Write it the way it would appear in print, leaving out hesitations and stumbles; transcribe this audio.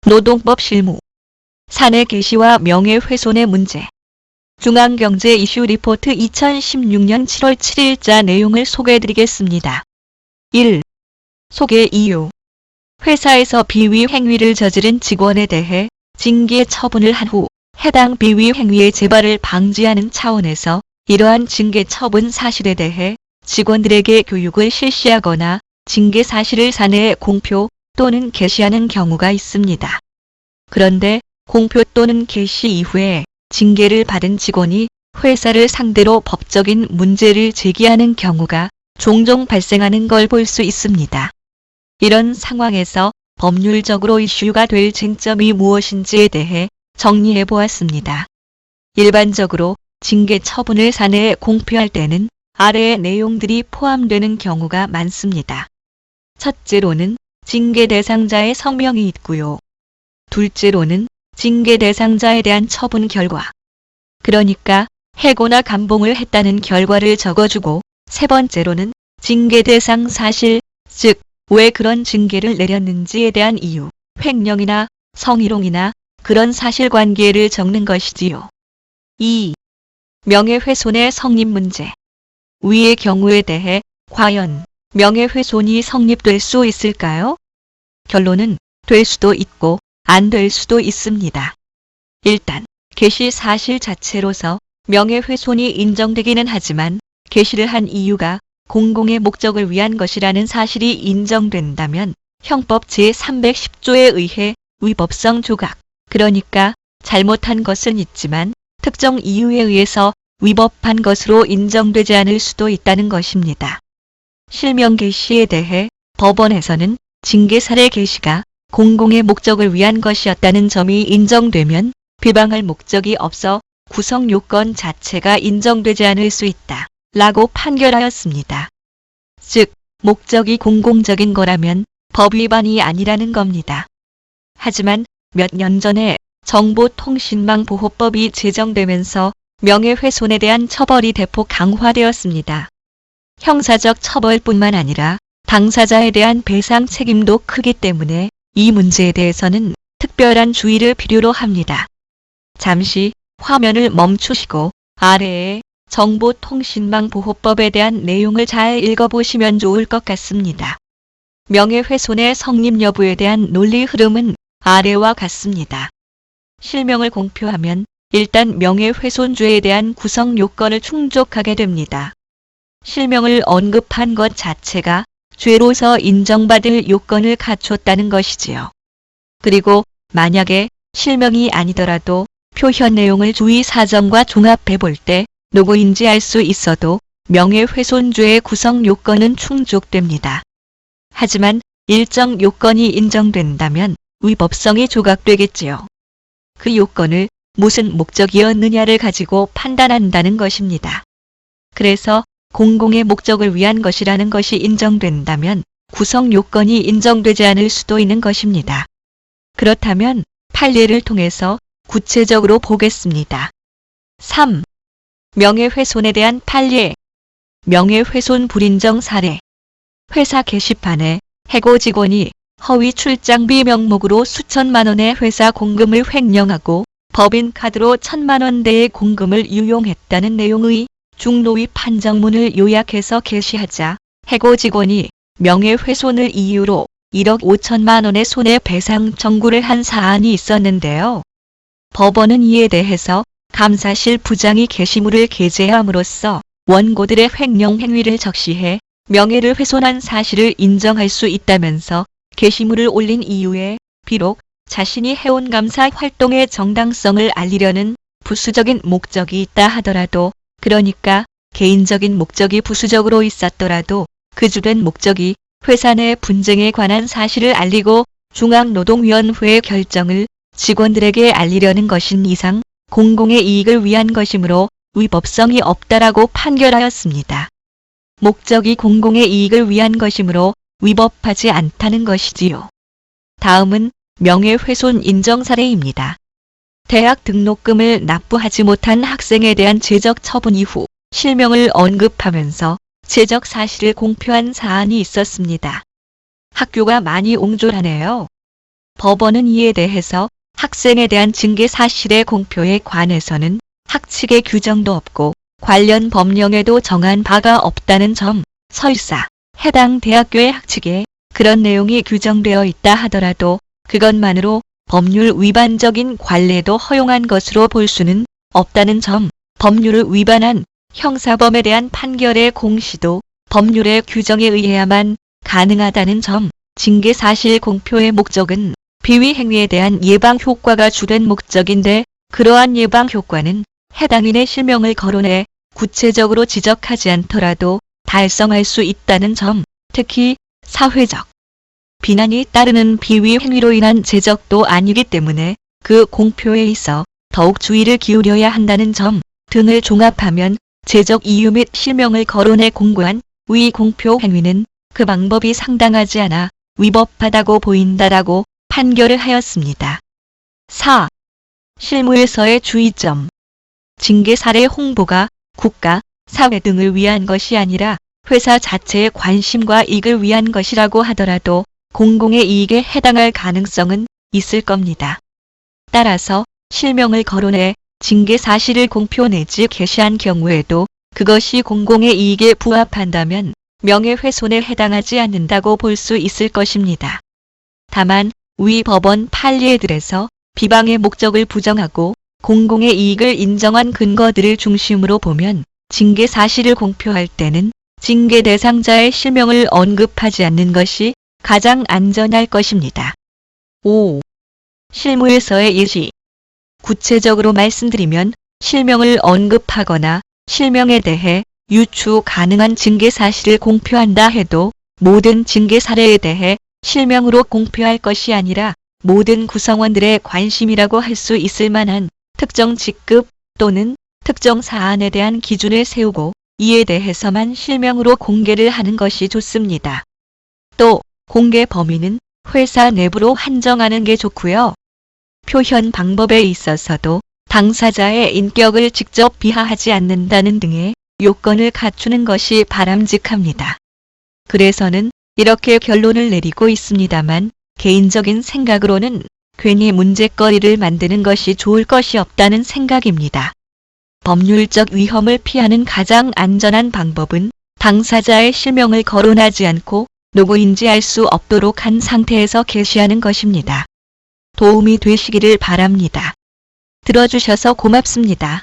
노동법 실무, 사내 개시와 명예훼손의 문제. 중앙경제 이슈 리포트 2016년 7월 7일자 내용을 소개해드리겠습니다. 1. 소개 이유. 회사에서 비위 행위를 저지른 직원에 대해 징계 처분을 한 후 해당 비위 행위의 재발을 방지하는 차원에서 이러한 징계 처분 사실에 대해 직원들에게 교육을 실시하거나 징계 사실을 사내에 공표 또는 게시하는 경우가 있습니다. 그런데 공표 또는 게시 이후에 징계를 받은 직원이 회사를 상대로 법적인 문제를 제기하는 경우가 종종 발생하는 걸 볼 수 있습니다. 이런 상황에서 법률적으로 이슈가 될 쟁점이 무엇인지에 대해 정리해 보았습니다. 일반적으로 징계 처분을 사내에 공표할 때는 아래의 내용들이 포함되는 경우가 많습니다. 첫째로는 징계 대상자의 성명이 있고요. 둘째로는 징계 대상자에 대한 처분 결과, 그러니까 해고나 감봉을 했다는 결과를 적어주고, 세 번째로는 징계 대상 사실, 즉 왜 그런 징계를 내렸는지에 대한 이유, 횡령이나 성희롱이나 그런 사실관계를 적는 것이지요. 2. 명예훼손의 성립 문제. 위의 경우에 대해 과연 명예훼손이 성립될 수 있을까요? 결론은 될 수도 있고 안 될 수도 있습니다. 일단 게시 사실 자체로서 명예훼손이 인정되기는 하지만 게시를 한 이유가 공공의 목적을 위한 것이라는 사실이 인정된다면 형법 제310조에 의해 위법성 조각, 그러니까 잘못한 것은 있지만 특정 이유에 의해서 위법한 것으로 인정되지 않을 수도 있다는 것입니다. 실명 게시에 대해 법원에서는 징계 사례 게시가 공공의 목적을 위한 것이었다는 점이 인정되면 비방할 목적이 없어 구성 요건 자체가 인정되지 않을 수 있다 라고 판결하였습니다. 즉, 목적이 공공적인 거라면 법 위반이 아니라는 겁니다. 하지만 몇 년 전에 정보통신망보호법이 제정되면서 명예훼손에 대한 처벌이 대폭 강화되었습니다. 형사적 처벌뿐만 아니라 당사자에 대한 배상 책임도 크기 때문에 이 문제에 대해서는 특별한 주의를 필요로 합니다. 잠시 화면을 멈추시고 아래에 정보통신망보호법에 대한 내용을 잘 읽어보시면 좋을 것 같습니다. 명예훼손의 성립 여부에 대한 논리 흐름은 아래와 같습니다. 실명을 공표하면 일단 명예훼손죄에 대한 구성 요건을 충족하게 됩니다. 실명을 언급한 것 자체가 죄로서 인정받을 요건을 갖췄다는 것이지요. 그리고 만약에 실명이 아니더라도 표현 내용을 주의 사정과 종합해 볼 때 누구인지 알 수 있어도 명예훼손죄의 구성 요건은 충족됩니다. 하지만 일정 요건이 인정된다면 위법성이 조각되겠지요. 그 요건을 무슨 목적이었느냐를 가지고 판단한다는 것입니다. 그래서 공공의 목적을 위한 것이라는 것이 인정된다면 구성 요건이 인정되지 않을 수도 있는 것입니다. 그렇다면 판례를 통해서 구체적으로 보겠습니다. 3. 명예훼손에 대한 판례. 명예훼손 불인정 사례. 회사 게시판에 해고 직원이 허위 출장비 명목으로 수천만 원의 회사 공금을 횡령하고 법인카드로 1,000만 원대의 공금을 유용했다는 내용의 중노위 판정문을 요약해서 게시하자 해고 직원이 명예훼손을 이유로 1억 5천만 원의 손해배상 청구를 한 사안이 있었는데요. 법원은 이에 대해서 감사실 부장이 게시물을 게재함으로써 원고들의 횡령 행위를 적시해 명예를 훼손한 사실을 인정할 수 있다면서 게시물을 올린 이유에 비록 자신이 해온 감사 활동의 정당성을 알리려는 부수적인 목적이 있다 하더라도, 그러니까 개인적인 목적이 부수적으로 있었더라도 그 주된 목적이 회사 내 분쟁에 관한 사실을 알리고 중앙노동위원회의 결정을 직원들에게 알리려는 것인 이상 공공의 이익을 위한 것이므로 위법성이 없다라고 판결하였습니다. 목적이 공공의 이익을 위한 것이므로 위법하지 않다는 것이지요. 다음은 명예훼손 인정 사례입니다. 대학 등록금을 납부하지 못한 학생에 대한 제적 처분 이후 실명을 언급하면서 제적 사실을 공표한 사안이 있었습니다. 학교가 많이 옹졸하네요. 법원은 이에 대해서 학생에 대한 징계 사실의 공표에 관해서는 학칙의 규정도 없고 관련 법령에도 정한 바가 없다는 점, 설사 해당 대학교의 학칙에 그런 내용이 규정되어 있다 하더라도 그것만으로 법률 위반적인 관례도 허용한 것으로 볼 수는 없다는 점, 법률을 위반한 형사범에 대한 판결의 공시도 법률의 규정에 의해야만 가능하다는 점, 징계 사실 공표의 목적은 비위 행위에 대한 예방 효과가 주된 목적인데 그러한 예방 효과는 해당인의 실명을 거론해 구체적으로 지적하지 않더라도 달성할 수 있다는 점, 특히 사회적 비난이 따르는 비위 행위로 인한 제적도 아니기 때문에 그 공표에 있어 더욱 주의를 기울여야 한다는 점 등을 종합하면 제적 이유 및 실명을 거론해 공고한 위 공표 행위는 그 방법이 상당하지 않아 위법하다고 보인다라고 판결을 하였습니다. 4. 실무에서의 주의점. 징계 사례 홍보가 국가, 사회 등을 위한 것이 아니라 회사 자체의 관심과 이익을 위한 것이라고 하더라도 공공의 이익에 해당할 가능성은 있을 겁니다. 따라서 실명을 거론해 징계 사실을 공표 내지 게시한 경우에도 그것이 공공의 이익에 부합한다면 명예훼손에 해당하지 않는다고 볼 수 있을 것입니다. 다만 위 법원 판례에 들에서 비방의 목적을 부정하고 공공의 이익을 인정한 근거들을 중심으로 보면 징계 사실을 공표할 때는 징계 대상자의 실명을 언급하지 않는 것이 가장 안전할 것입니다. 5. 실무에서의 예시. 구체적으로 말씀드리면 실명을 언급하거나 실명에 대해 유추 가능한 징계 사실을 공표한다 해도 모든 징계 사례에 대해 실명으로 공표할 것이 아니라 모든 구성원들의 관심이라고 할 수 있을 만한 특정 직급 또는 특정 사안에 대한 기준을 세우고 이에 대해서만 실명으로 공개를 하는 것이 좋습니다. 또 공개 범위는 회사 내부로 한정하는 게 좋고요. 표현 방법에 있어서도 당사자의 인격을 직접 비하하지 않는다는 등의 요건을 갖추는 것이 바람직합니다. 그래서는 이렇게 결론을 내리고 있습니다만 개인적인 생각으로는 괜히 문제거리를 만드는 것이 좋을 것이 없다는 생각입니다. 법률적 위험을 피하는 가장 안전한 방법은 당사자의 실명을 거론하지 않고 누구인지 알 수 없도록 한 상태에서 게시하는 것입니다. 도움이 되시기를 바랍니다. 들어주셔서 고맙습니다.